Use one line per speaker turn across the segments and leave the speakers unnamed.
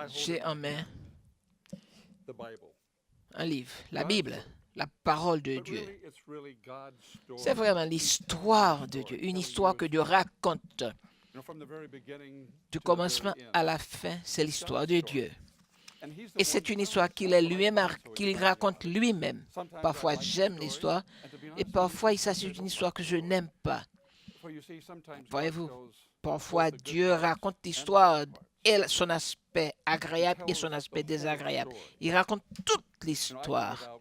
J'ai en main un livre, la Bible, la parole de Dieu. C'est vraiment l'histoire de Dieu, une histoire que Dieu raconte. Du commencement à la fin, c'est l'histoire de Dieu. Et c'est une histoire qu'il raconte lui-même. Parfois, j'aime l'histoire et parfois, il s'agit d'une histoire que je n'aime pas. Voyez-vous, parfois, Dieu raconte l'histoire et son aspect agréable et son aspect désagréable. Il raconte toute l'histoire.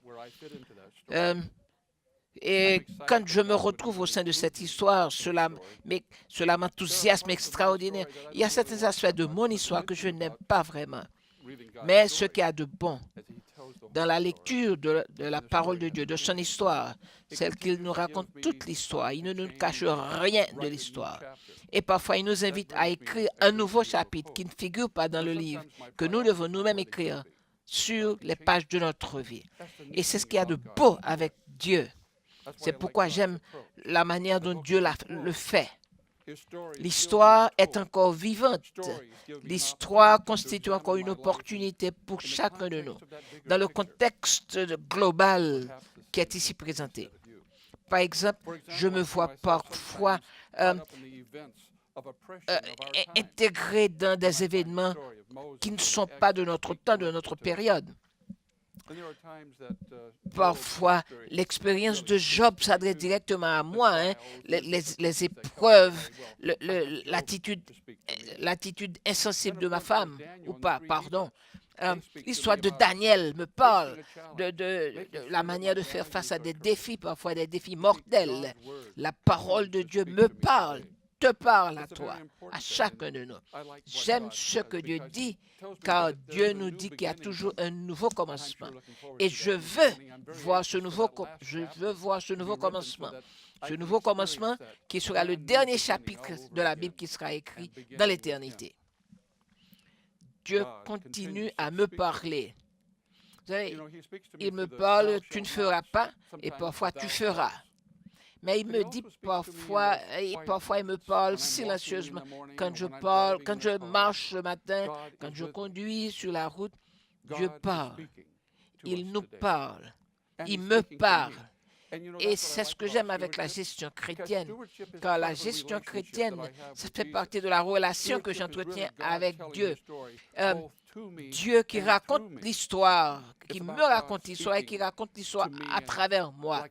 Et quand je me retrouve au sein de cette histoire, cela m'enthousiasme extraordinaire. Il y a certains aspects de mon histoire que je n'aime pas vraiment. Mais ce qu'il y a de bon dans la lecture de la parole de Dieu, de son histoire, c'est qu'il nous raconte toute l'histoire. Il ne nous cache rien de l'histoire. Et parfois, il nous invite à écrire un nouveau chapitre qui ne figure pas dans le livre, que nous devons nous-mêmes écrire sur les pages de notre vie. Et c'est ce qu'il y a de beau avec Dieu. C'est pourquoi j'aime la manière dont Dieu le fait. L'histoire est encore vivante. L'histoire constitue encore une opportunité pour chacun de nous, dans le contexte global qui est ici présenté. Par exemple, je me vois parfois intégré dans des événements qui ne sont pas de notre temps, de notre période. Parfois, l'expérience de Job s'adresse directement à moi, les épreuves, l'attitude insensible de ma femme, ou pas, pardon. L'histoire de Daniel me parle de la manière de faire face à des défis, parfois des défis mortels. La parole de Dieu me parle, te parle à toi, à chacun de nous. J'aime ce que Dieu dit, car Dieu nous dit qu'il y a toujours un nouveau commencement. Et je veux voir ce nouveau commencement. Ce nouveau commencement qui sera le dernier chapitre de la Bible qui sera écrit dans l'éternité. Dieu continue à me parler. Vous savez, il me parle, tu ne feras pas, et parfois tu feras. Mais il me dit parfois il me parle silencieusement. Quand je marche le matin, quand je conduis sur la route, Dieu parle. Il nous parle. Il me parle. Et c'est ce que j'aime avec la gestion chrétienne. Car la gestion chrétienne, ça fait partie de la relation que j'entretiens avec Dieu. Dieu qui raconte l'histoire, qui me raconte l'histoire et qui raconte l'histoire à travers moi.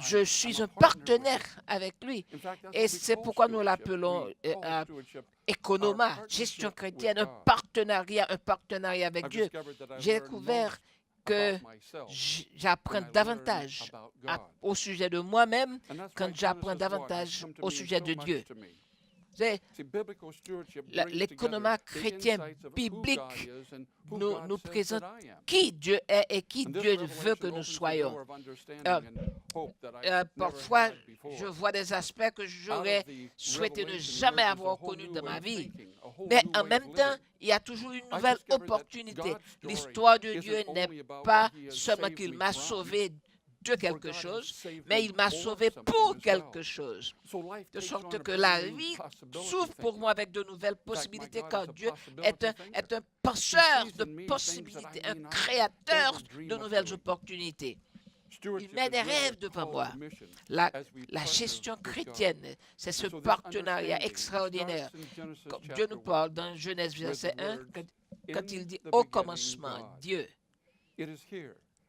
Je suis un partenaire avec lui. Et c'est pourquoi nous l'appelons Economa, gestion chrétienne, un partenariat avec Dieu. J'ai découvert que j'apprends davantage au sujet de moi-même quand j'apprends davantage au sujet de Dieu. L'économie chrétienne biblique nous présente qui Dieu est et qui Dieu veut que nous soyons. Parfois, je vois des aspects que j'aurais souhaité ne jamais avoir connus dans ma vie. Mais en même temps, il y a toujours une nouvelle opportunité. L'histoire de Dieu n'est pas seulement qu'il m'a sauvé de quelque chose, mais il m'a sauvé pour quelque chose. De sorte que la vie s'ouvre pour moi avec de nouvelles possibilités, car Dieu est un penseur de possibilités, un créateur de nouvelles opportunités. Il met des rêves devant moi. La gestion chrétienne, c'est ce partenariat extraordinaire. Comme Dieu nous parle dans Genèse verset 1, quand il dit « Au commencement, Dieu ».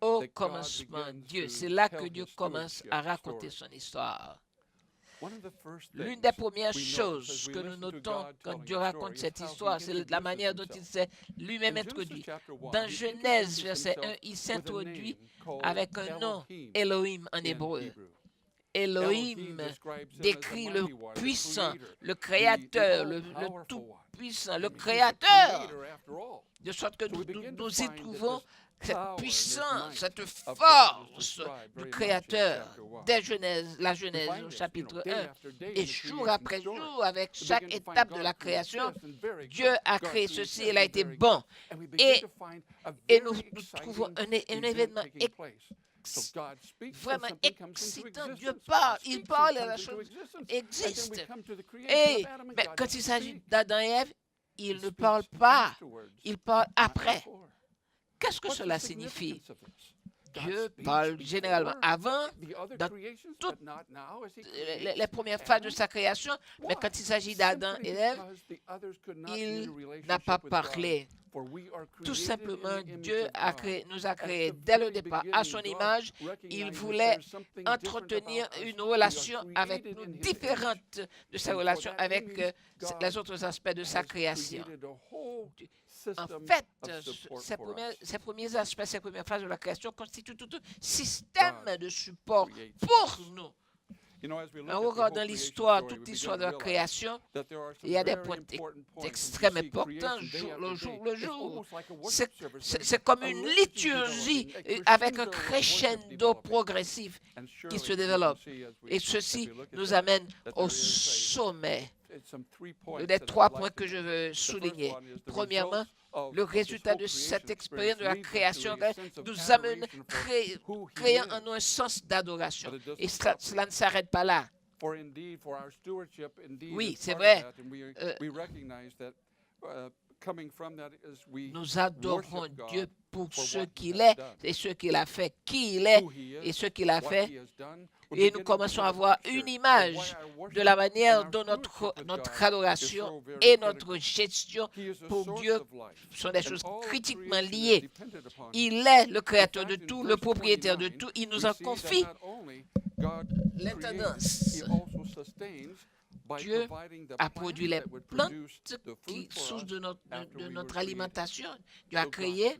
Au commencement, Dieu. C'est là que Dieu commence à raconter son histoire. L'une des premières choses que nous notons quand Dieu raconte cette histoire, c'est la manière dont il s'est lui-même introduit. Dans Genèse, verset 1, il s'introduit avec un nom, Elohim en hébreu. Elohim décrit le puissant, le créateur, le tout-puissant, le créateur. De sorte que nous y trouvons cette puissance, cette force du Créateur dès la Genèse au chapitre 1. Et jour après jour, avec chaque étape de la création, Dieu a créé ceci, il a été bon. Et nous trouvons un événement vraiment excitant. Dieu parle, il parle et la chose existe. Et quand il s'agit d'Adam et Ève, il ne parle pas, il parle après. Qu'est-ce que cela signifie? Dieu parle généralement avant, dans toutes les premières phases de sa création, mais quand il s'agit d'Adam et Ève, il n'a pas parlé. Tout simplement, Dieu nous a créés dès le départ à son image. Il voulait entretenir une relation avec nous différente de sa relation avec les autres aspects de sa création. En fait, ces premiers aspects, ces premières phases de la création constituent tout un système de support pour nous. En regardant l'histoire, toute l'histoire de la création, il y a des points extrêmement importants le jour. C'est comme une liturgie avec un crescendo progressif qui se développe. Et ceci nous amène au sommet. Les 3 points que je veux souligner. Premièrement, le résultat de cette expérience de la création nous amène créant en nous un sens d'adoration. Et cela ne s'arrête pas là. Oui, c'est vrai. Nous adorons Dieu pour ce qu'il est et ce qu'il a fait, qui il est et ce qu'il a fait. Et nous commençons à avoir une image de la manière dont notre adoration et notre gestion pour Dieu sont des choses critiquement liées. Il est le créateur de tout, le propriétaire de tout. Il nous en confie l'intendance. Dieu a produit les plantes qui source de notre alimentation. Dieu a créé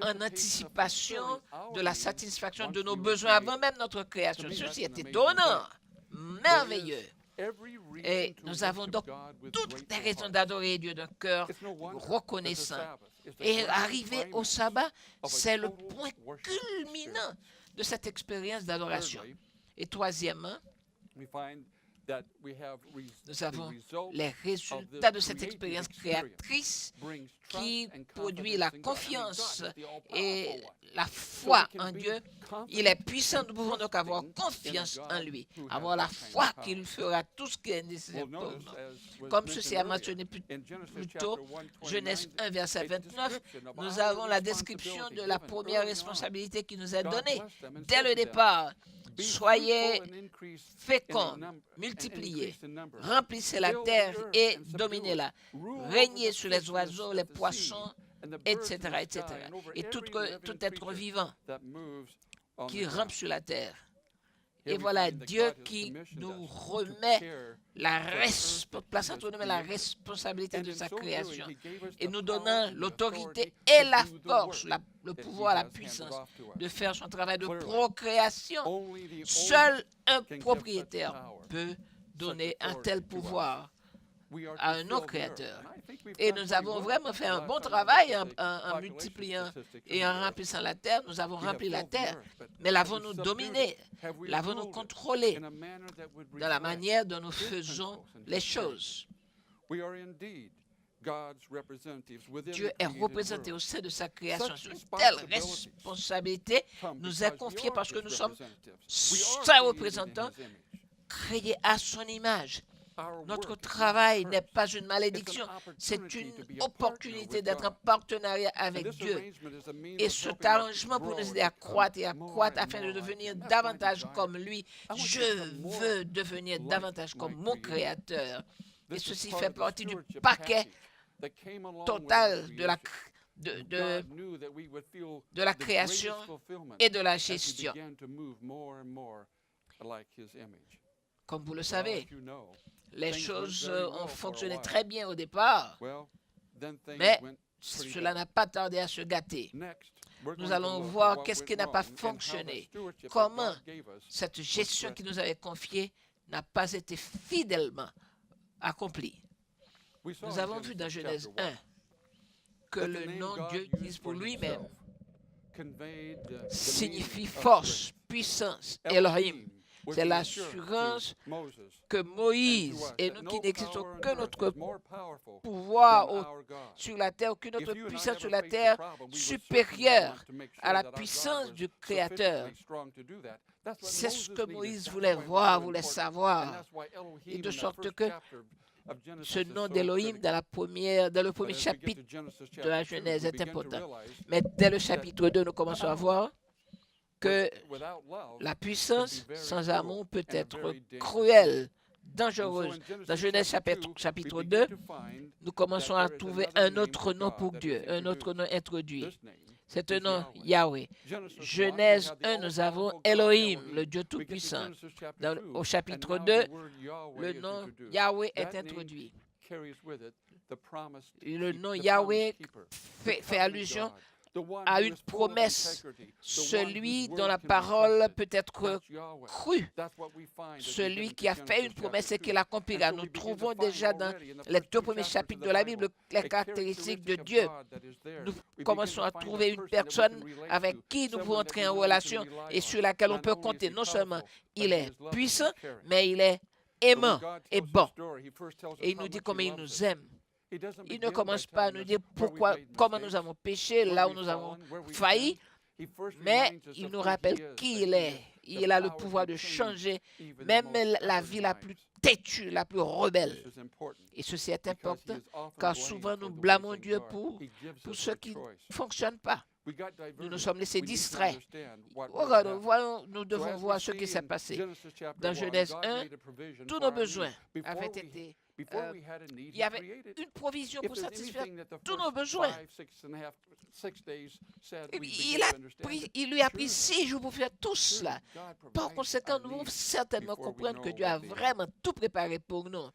en anticipation de la satisfaction de nos besoins avant même notre création. Ceci est étonnant, merveilleux. Et nous avons donc toutes les raisons d'adorer Dieu d'un cœur reconnaissant. Et arriver au sabbat, c'est le point culminant de cette expérience d'adoration. Et troisièmement, nous avons les résultats de cette expérience créatrice qui produit la confiance et la foi en Dieu. Il est puissant, nous pouvons donc avoir confiance en lui, avoir la foi qu'il fera tout ce qui est nécessaire pour nous. Comme ceci a mentionné plus tôt, Genèse 1, verset 29, nous avons la description de la première responsabilité qui nous est donnée dès le départ. Soyez féconds, multipliez, remplissez la terre et dominez-la, régnez sur les oiseaux, les poissons, etc., etc. Et tout être vivant qui rampe sur la terre. Et voilà Dieu qui nous remet place entre nous la responsabilité de sa création et nous donnant l'autorité et la force, le pouvoir, la puissance de faire son travail de procréation. Seul un propriétaire peut donner un tel pouvoir à un autre créateur. Et nous avons vraiment fait un bon travail en multipliant et en remplissant la terre. Nous avons rempli la terre, mais l'avons-nous dominée, l'avons-nous contrôlée dans la manière dont nous faisons les choses. Dieu est représenté au sein de sa création. Une telle responsabilité nous est confiée parce que nous sommes ses représentants créés à son image. Notre travail n'est pas une malédiction, c'est une opportunité d'être en partenariat avec Dieu. Et cet arrangement pour nous aider à croître et à croître afin de devenir davantage comme lui. Je veux devenir davantage comme mon Créateur. Et ceci fait partie du paquet total de la création et de la gestion. Comme vous le savez, les choses ont fonctionné très bien au départ, mais cela n'a pas tardé à se gâter. Nous allons voir qu'est-ce qui n'a pas fonctionné, comment cette gestion qui nous avait confiée n'a pas été fidèlement accomplie. Nous avons vu dans Genèse 1 que le nom Dieu utilise pour lui-même signifie force, puissance, Elohim. C'est l'assurance que Moïse et nous qui n'existons que notre pouvoir sur la terre, aucune autre puissance sur la terre supérieure à la puissance du Créateur. C'est ce que Moïse voulait voir, voulait savoir. Et de sorte que ce nom d'Élohim dans le premier chapitre de la Genèse est important. Mais dès le chapitre 2, nous commençons à voir que la puissance sans amour peut être cruelle, dangereuse. Dans Genèse chapitre 2, nous commençons à trouver un autre nom pour Dieu, un autre nom introduit. C'est un nom Yahweh. Genèse 1, nous avons Elohim, le Dieu Tout-Puissant. Au chapitre 2, le nom Yahweh est introduit. Le nom Yahweh fait allusion à une promesse, celui dont la parole peut être crue, celui qui a fait une promesse et qui l'accomplira. Nous trouvons déjà dans les 2 premiers chapitres de la Bible les caractéristiques de Dieu. Nous commençons à trouver une personne avec qui nous pouvons entrer en relation et sur laquelle on peut compter. Non seulement il est puissant, mais il est aimant et bon. Et il nous dit comment il nous aime. Il ne commence pas à nous dire comment nous avons péché, là où nous avons failli, mais il nous rappelle qui il est. Il a le pouvoir de changer même la vie la plus têtue, la plus rebelle. Et ceci est important, car souvent nous blâmons Dieu pour ce qui ne fonctionne pas. Nous nous sommes laissés distraits. Voyons, nous devons voir ce qui s'est passé. Dans Genèse 1, tous nos besoins avaient été... il y avait une provision pour satisfaire tous nos besoins. Il lui a pris 6 jours pour faire tout cela. Par conséquent, nous devons certainement comprendre que Dieu a vraiment tout préparé pour nous.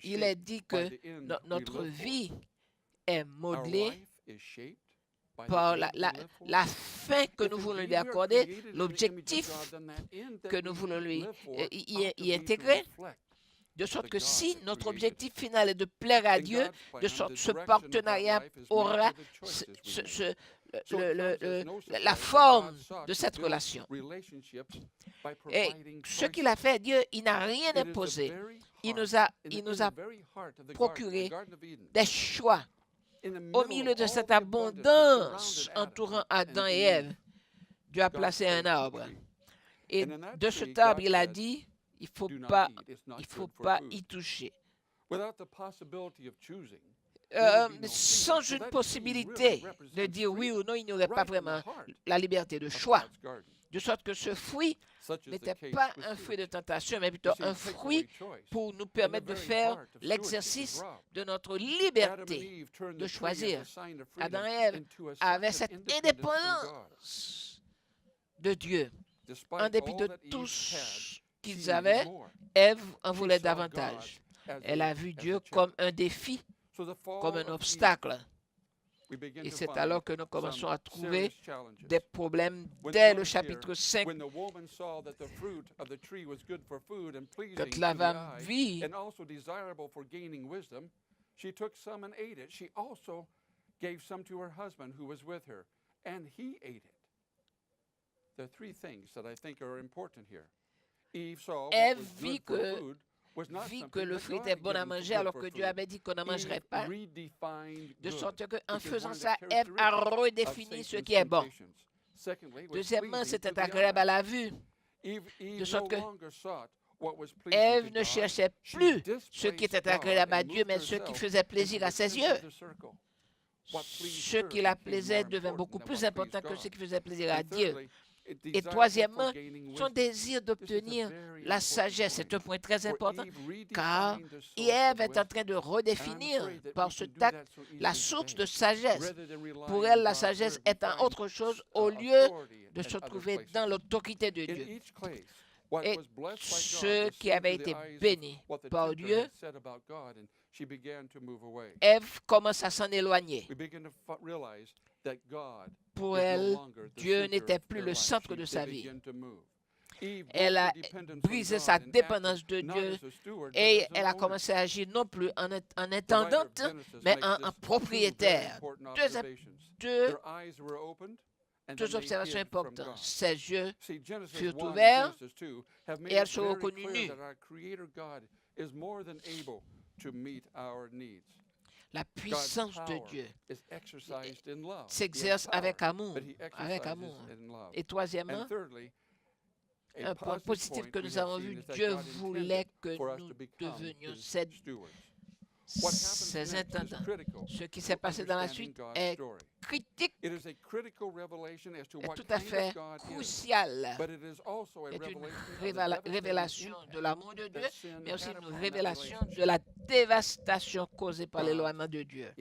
Il est dit que notre vie est modelée par la fin que nous voulons lui accorder, l'objectif que nous voulons lui y intégrer. De sorte que si notre objectif final est de plaire à Dieu, de sorte que ce partenariat aura la forme de cette relation. Et ce qu'il a fait, Dieu, il n'a rien imposé. Il nous a procuré des choix. Au milieu de cette abondance entourant Adam et Ève, Dieu a placé un arbre. Et de cet arbre, il a dit, il ne faut pas y toucher. Sans une possibilité de dire oui ou non, il n'y aurait pas vraiment la liberté de choix. De sorte que ce fruit n'était pas un fruit de tentation, mais plutôt un fruit pour nous permettre de faire l'exercice de notre liberté de choisir. Adam et Ève avaient cette indépendance de Dieu. En dépit de tout ce qu'ils avaient, Ève en voulait davantage. Elle a vu Dieu comme un défi, comme un obstacle. Et c'est alors que nous commençons à trouver des problèmes dès le chapitre 5. Quand la femme vit, she took some and ate it. She also gave some to her husband who was with her, and he ate it. There are 3 things that I think are important here. Ève vit que le fruit était bon à manger alors que Dieu avait dit qu'on n'en mangerait pas. De sorte qu'en faisant ça, Ève a redéfini ce qui est bon. Deuxièmement, c'était agréable à la vue. De sorte que Ève ne cherchait plus ce qui était agréable à Dieu, mais ce qui faisait plaisir à ses yeux. Ce qui la plaisait devint beaucoup plus important que ce qui faisait plaisir à Dieu. Et troisièmement, son désir d'obtenir la sagesse est un point très important, car Ève est en train de redéfinir par ce tact la source de sagesse. Pour elle, la sagesse est en autre chose au lieu de se trouver dans l'autorité de Dieu. Et ce qui avait été béni par Dieu, Ève commence à s'en éloigner. Pour elle, Dieu n'était plus le centre de sa vie. Elle a brisé sa dépendance de Dieu et elle a commencé à agir non plus en intendante, mais en propriétaire. Deux deux observations importantes. Ses yeux furent ouverts et elles sont reconnues nues. La puissance de Dieu s'exerce avec amour, Et troisièmement, un point positif que nous avons vu, Dieu voulait que nous devenions ses intendants. Ce qui s'est passé dans la suite est critique, est tout à fait crucial. C'est une révélation de l'amour de Dieu, mais aussi une révélation de la dévastation causée par l'éloignement de Dieu.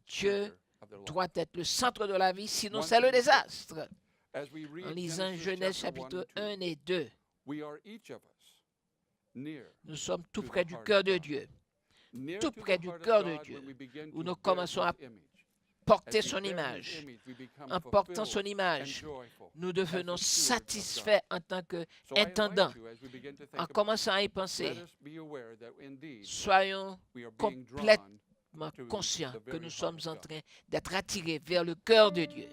Dieu doit être le centre de la vie, sinon c'est le désastre. En lisant Genèse chapitre 1 et 2, nous sommes tout près du cœur de Dieu. Tout près du cœur de Dieu, où nous commençons à porter son image. En portant son image, nous devenons satisfaits en tant qu'intendants. En commençant à y penser, soyons complètement conscients que nous sommes en train d'être attirés vers le cœur de Dieu.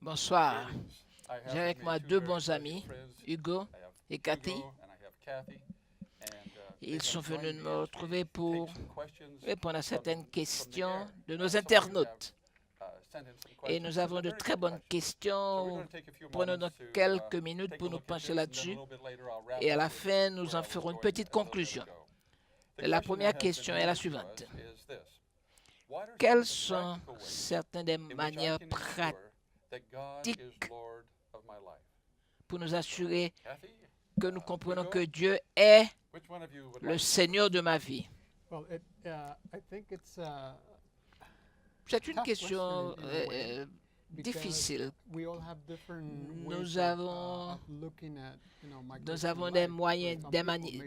Bonsoir. J'ai avec moi deux bons amis, Hugo et Cathy. Ils sont venus me retrouver pour répondre à certaines questions de nos internautes. Et nous avons de très bonnes questions. Prenons donc quelques minutes pour nous pencher là-dessus. Et à la fin, nous en ferons une petite conclusion. La première question est la suivante. Quelles sont certaines des manières pratiques pour nous assurer que nous comprenons que Dieu est le Seigneur de ma vie? C'est une question difficile. Nous avons des moyens,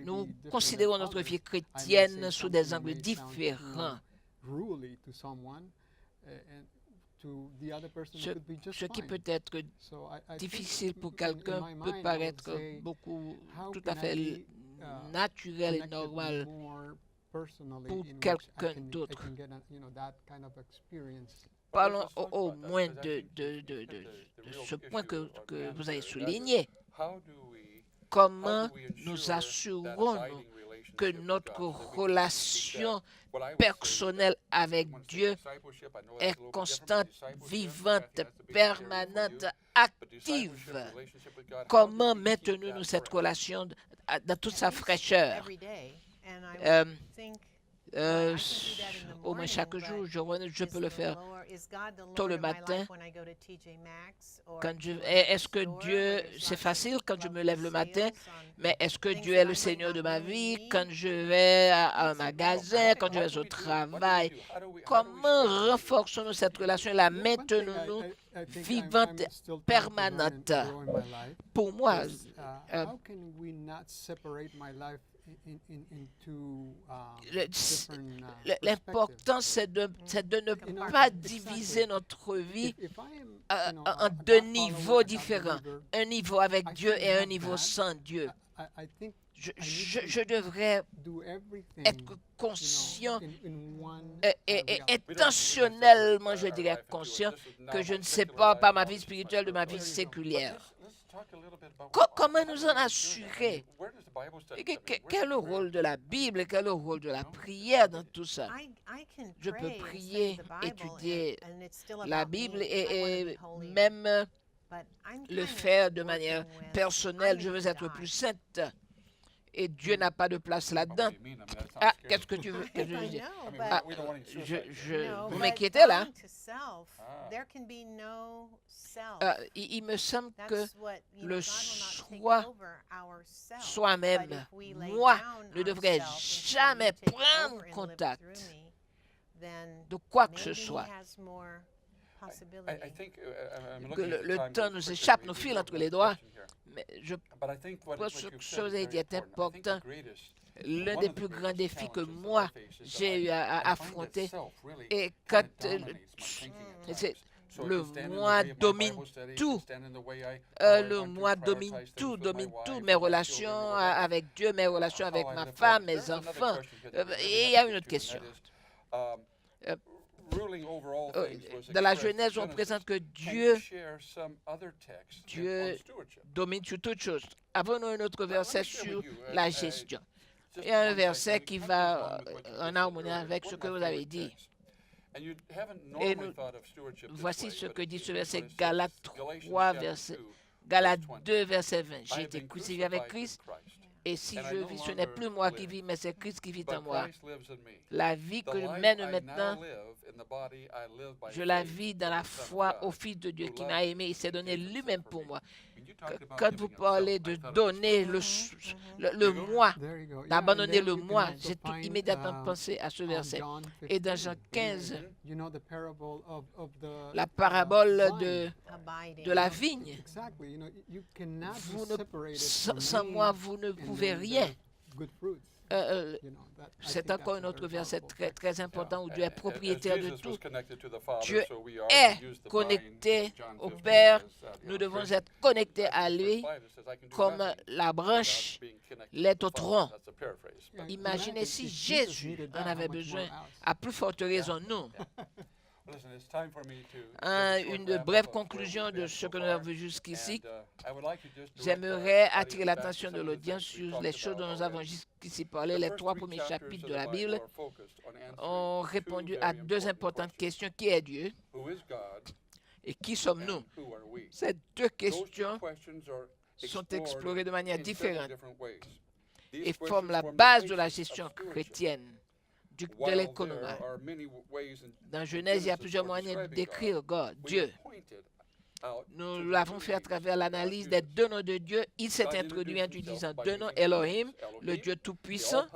nous considérons notre vie chrétienne sous des angles différents. Ce qui peut être difficile pour quelqu'un peut paraître tout à fait naturel et normal pour quelqu'un d'autre. Parlons au moins de ce point que vous avez souligné. Comment nous assurons-nous que notre relation personnelle avec Dieu est constante, vivante, permanente, active? Comment maintenons-nous cette relation dans toute sa fraîcheur? Au moins chaque jour, je peux le faire tôt le matin. Est-ce que Dieu, c'est facile quand je me lève le matin, mais est-ce que Dieu est le Seigneur de ma vie quand je vais à un magasin, quand je vais au travail? Comment renforçons-nous cette relation et la maintenons-nous vivante, permanente? Pour moi, l'important, c'est de ne pas diviser notre vie en deux niveaux différents. Un niveau avec Dieu et un niveau sans Dieu. Je devrais être conscient et intentionnellement, je dirais conscient, que je ne sépare pas ma vie spirituelle de ma vie séculière. Comment nous en assurer? Quel est le rôle de la Bible? Quel est le rôle de la prière dans tout ça? Je peux prier, étudier la Bible et même le faire de manière personnelle. Je veux être plus sainte. Et Dieu n'a pas de place là-dedans. Ah, qu'est-ce que tu veux que je dise? Vous m'inquiétez là? Il me semble que le soi-même, moi, ne devrait jamais prendre contact de quoi que ce soit. Que le temps nous échappe, nous file entre les doigts. Mais je pense que ce que vous avez dit est important. L'un des plus grands défis que moi, j'ai eu à affronter, et quand le moi domine tout, domine tout, mes relations avec Dieu, mes relations avec ma femme, mes enfants. Et il y a une autre question. Dans la Genèse, on présente que Dieu domine sur toutes choses. Avons-nous un autre verset sur la gestion? Il y a un verset qui va en harmonie avec ce que vous avez dit. Et voici ce que dit ce verset, Galates 2, verset 20. J'ai été crucifié avec Christ. Et si je vis, ce n'est plus moi qui vis, mais c'est Christ qui vit en moi. La vie que je mène maintenant, je la vis dans la foi au Fils de Dieu qui m'a aimé et s'est donné lui-même pour moi. Quand vous parlez de donner le moi, d'abandonner le moi, j'ai immédiatement pensé à ce verset. Et dans Jean 15, la parabole de la vigne, sans moi, vous ne pouvez rien. C'est encore un autre verset très, très important où Dieu est propriétaire de tout. Dieu est connecté au Père. Nous devons être connectés à lui comme la branche l'est au tronc. Imaginez si Jésus en avait besoin, à plus forte raison nous. Une brève conclusion de ce que nous avons vu jusqu'ici. J'aimerais attirer l'attention de l'audience sur les choses dont nous avons jusqu'ici parlé. Les 3 premiers chapitres de la Bible ont répondu à 2 importantes questions. Qui est Dieu et qui sommes-nous? Ces 2 questions sont explorées de manière différente et forment la base de la gestion chrétienne de l'économie. Dans Genèse, il y a plusieurs moyens de décrire Dieu. Nous l'avons fait à travers l'analyse des 2 noms de Dieu. Il s'est introduit en disant 2 noms, Elohim, le Dieu tout-puissant,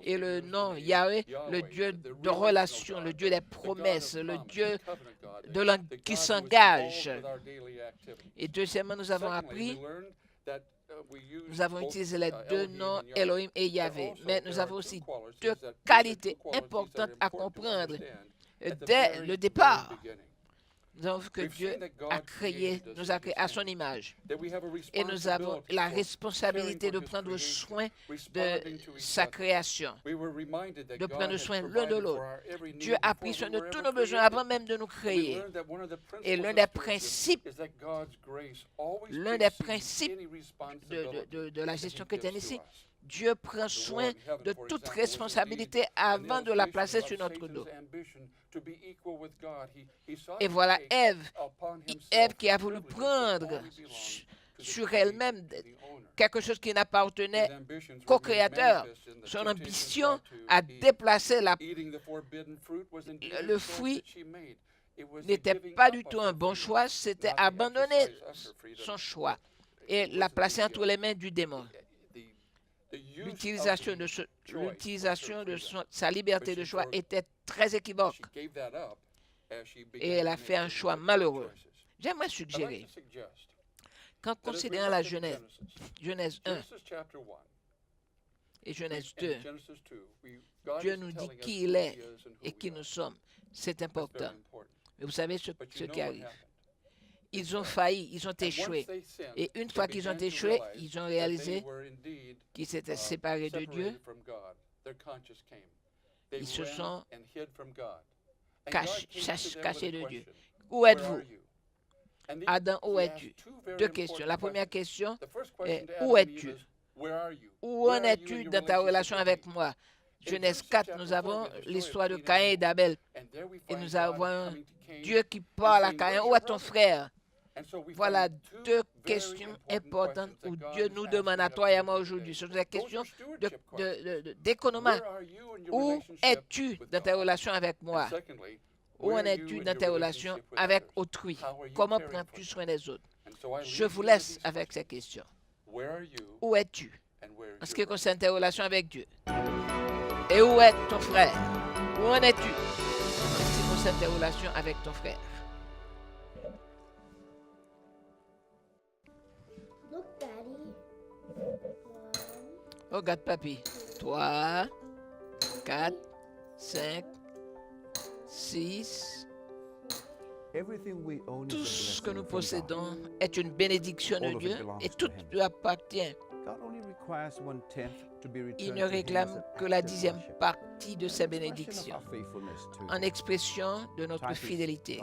et le nom Yahweh, le Dieu de relation, le Dieu des promesses, le Dieu qui s'engage. Et deuxièmement, nous avons appris, nous avle utilisé les 2 noms Elohim et Yahvé, mais nous avons aussi 2 qualités importantes à comprendre dès le départ. Nous avons vu que Dieu nous a créé à son image. Et nous avons la responsabilité de prendre soin de sa création, de prendre soin l'un de l'autre. Dieu a pris soin de tous nos besoins avant même de nous créer. Et l'un des principes de la gestion chrétienne ici, Dieu prend soin de toute responsabilité avant de la placer sur notre dos. Et voilà Ève qui a voulu prendre sur elle-même quelque chose qui n'appartenait qu'au Créateur. Son ambition a déplacé le fruit n'était pas du tout un bon choix, c'était abandonner son choix et la placer entre les mains du démon. L'utilisation de sa liberté de choix était très équivoque et elle a fait un choix malheureux. J'aimerais suggérer, qu'en considérant la Genèse 1 et Genèse 2, Dieu nous dit qui il est et qui nous sommes. C'est important. Mais vous savez ce qui arrive. Ils ont failli, ils ont échoué. Et une fois qu'ils ont échoué, ils ont réalisé qu'ils s'étaient séparés de Dieu. Ils se sont cachés de Dieu. Où êtes-vous? Adam, où es-tu? 2 questions. La première question est où es-tu? Où en es-tu dans ta relation avec moi? Genèse 4, nous avons l'histoire de Caïn et d'Abel. Et nous avons Dieu qui parle à Caïn. Où est ton frère? Voilà 2 questions importantes où Dieu nous demande à toi et à moi aujourd'hui. Ce sont des questions d'économie. Où es-tu dans ta relation avec moi? Où en es-tu dans tes relations avec autrui? Comment prends-tu soin des autres? Je vous laisse avec ces questions. Où es-tu en ce qui concerne tes relations avec Dieu? Et où est ton frère? Où en es-tu en ce qui concerne tes relations avec ton frère? Regarde, papy. 3, 4, 5, 6. Tout ce que nous possédons est une bénédiction de Dieu et tout lui appartient. Il ne réclame que la 10e partie de ses bénédictions en expression de notre fidélité.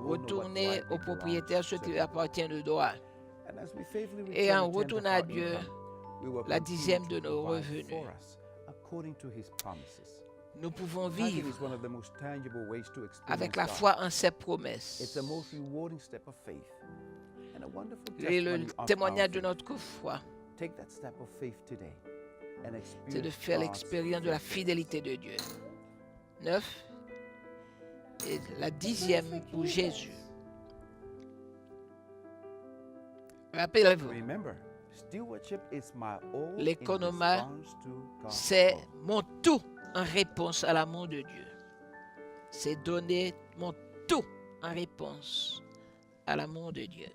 Retourner au propriétaire ce qui lui appartient de droit. Et en retournant à Dieu la 10e de nos revenus. Nous pouvons vivre avec la foi en ses promesses. Et le témoignage de notre foi, c'est de faire l'expérience de la fidélité de Dieu. 9. Et la 10e pour Jésus. Rappelez-vous, l'économie, c'est mon tout en réponse à l'amour de Dieu. C'est donner mon tout en réponse à l'amour de Dieu.